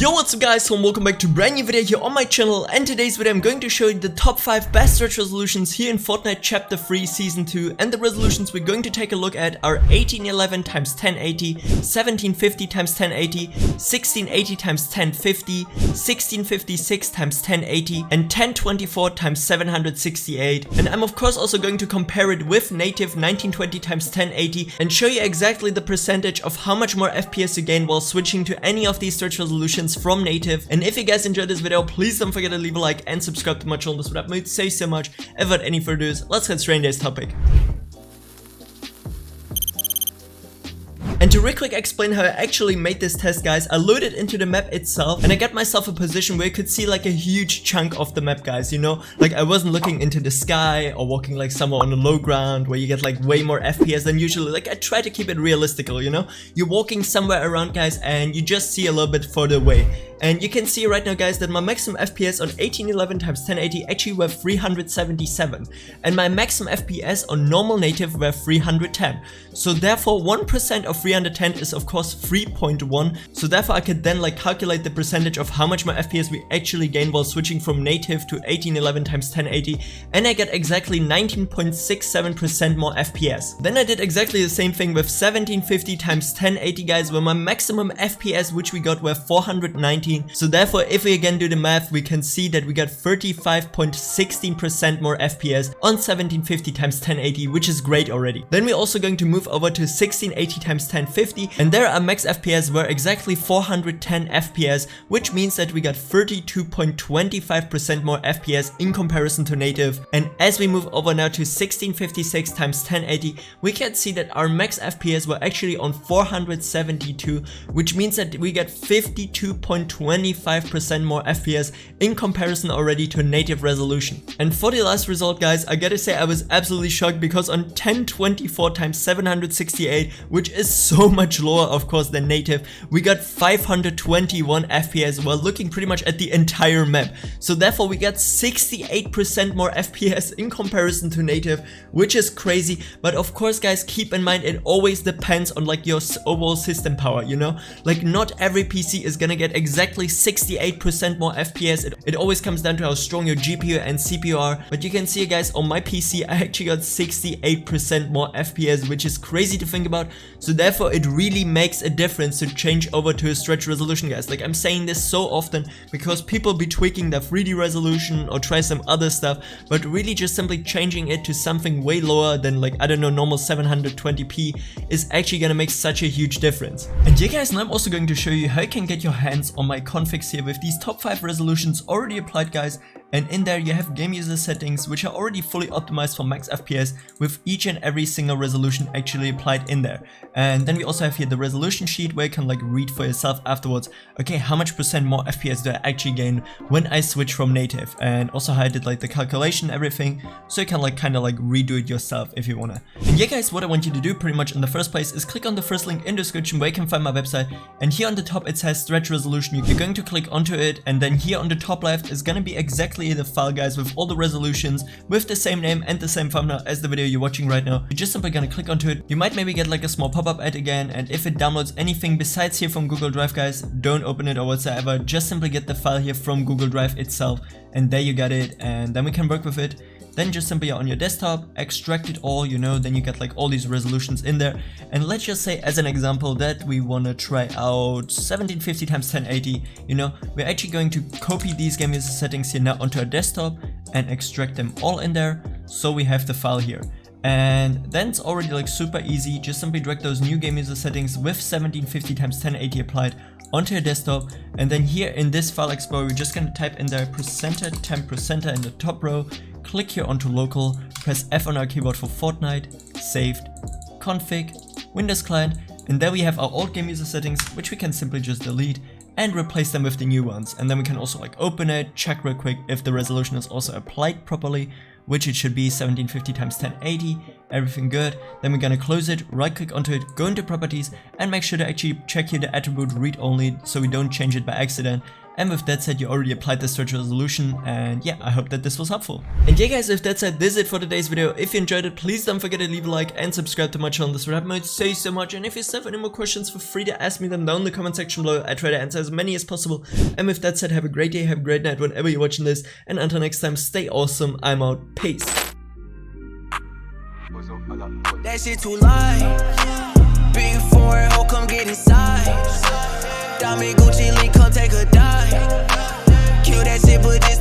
Yo, what's up guys, and welcome back to a brand new video here on my channel. And today's video I'm going to show you the top 5 best stretch resolutions here in Fortnite Chapter 3 Season 2. And the resolutions we're going to take a look at are 1811 x 1080, 1750 x 1080, 1680 x 1050, 1656 x 1080, and 1024 x 768. And I'm of course also going to compare it with native 1920 x 1080 and show you exactly the percentage of how much more FPS you gain while switching to any of these stretch resolutions from native. And if you guys enjoyed this video, please don't forget to leave a like and subscribe to my channel. This would help me say so much. And without any further ado, let's get straight into today's topic. And to real quick explain how I actually made this test, guys, I loaded into the map itself and I got myself a position where you could see like a huge chunk of the map, guys, you know, like I wasn't looking into the sky or walking like somewhere on the low ground where you get like way more FPS than usually. Like I try to keep it realistical, you know, you're walking somewhere around, guys, and you just see a little bit further away. And you can see right now, guys, that my maximum FPS on 1811 x 1080 actually were 377 and my maximum FPS on normal native were 310. So therefore 1% of 310 is of course 3.1. So therefore I could then like calculate the percentage of how much my FPS we actually gain while switching from native to 1811 x 1080, and I get exactly 19.67% more FPS. Then I did exactly the same thing with 1750 x 1080, guys, where my maximum FPS which we got were 419. So therefore if we again do the math, we can see that we got 35.16% more FPS on 1750 x 1080, which is great already. Then we're also going to move over to 1680 x 1050, and there our max FPS were exactly 410 FPS, which means that we got 32.25% more FPS in comparison to native. And as we move over now to 1656 x 1080, we can see that our max FPS were actually on 472, which means that we get 52.25% more FPS in comparison already to native resolution. And for the last result, guys, I gotta say I was absolutely shocked because on 1024 x 768, which is so much lower of course than native, we got 521 FPS while looking pretty much at the entire map. So therefore we got 68% more FPS in comparison to native, which is crazy. But of course, guys, keep in mind it always depends on like your overall system power, you know, like not every PC is gonna get exactly 68% more FPS. It always comes down to how strong your GPU and CPU are. But you can see, guys, on my PC I actually got 68% more FPS, which is crazy to think about. So therefore it really makes a difference to change over to a stretch resolution, guys. Like I'm saying this so often because people be tweaking their 3D resolution or try some other stuff, but really just simply changing it to something way lower than like, I don't know, normal 720p is actually gonna make such a huge difference. And yeah, guys, now I'm also going to show you how you can get your hands on my configs here with these top 5 resolutions already applied, guys. And in there you have game user settings which are already fully optimized for max FPS with each and every single resolution actually applied in there. And then we also have here the resolution sheet where you can like read for yourself afterwards, okay, how much percent more FPS do I actually gain when I switch from native, and also how I did like the calculation and everything, so you can like kind of like redo it yourself if you wanna. And yeah, guys, what I want you to do pretty much in the first place is click on the first link in the description where you can find my website, and here on the top it says stretch resolution. You're going to click onto it, and then here on the top left is gonna be exactly the file, guys, with all the resolutions with the same name and the same thumbnail as the video you're watching right now. You're just simply gonna click onto it. You might maybe get like a small pop-up ad again, and if it downloads anything besides here from Google Drive, guys, don't open it or whatsoever. Just simply get the file here from Google Drive itself, and there you got it, and then we can work with it. Then just simply on your desktop, extract it all, you know, then you get like all these resolutions in there. And let's just say as an example that we want to try out 1750 x 1080, you know, we're actually going to copy these game user settings here now onto our desktop and extract them all in there. So we have the file here. And then it's already like super easy. Just simply drag those new game user settings with 1750 x 1080 applied onto your desktop, and then here in this file explorer we're just gonna type in there %temp% in the top row, click here onto local, press F on our keyboard for Fortnite, saved, config, Windows client, and there we have our old game user settings which we can simply just delete and replace them with the new ones. And then we can also like open it, check real quick if the resolution is also applied properly, which it should be 1750 x 1080, everything good. Then we're gonna close it, right click onto it, go into properties, and make sure to actually check here the attribute read only so we don't change it by accident. And with that said, you already applied the stretch resolution, and yeah, I hope that this was helpful. And yeah guys, with that said, this is it for today's video. If you enjoyed it, please don't forget to leave a like and subscribe to my channel. This would help me say so much. And if you still have any more questions, feel free to ask me them down in the comment section below. I try to answer as many as possible. And with that said, have a great day, have a great night whenever you're watching this, and until next time, stay awesome. I'm out. Peace. That shit too light. Big foreign hoe, come get inside. Diamond Gucci link, come take a dive. Kill that shit, but this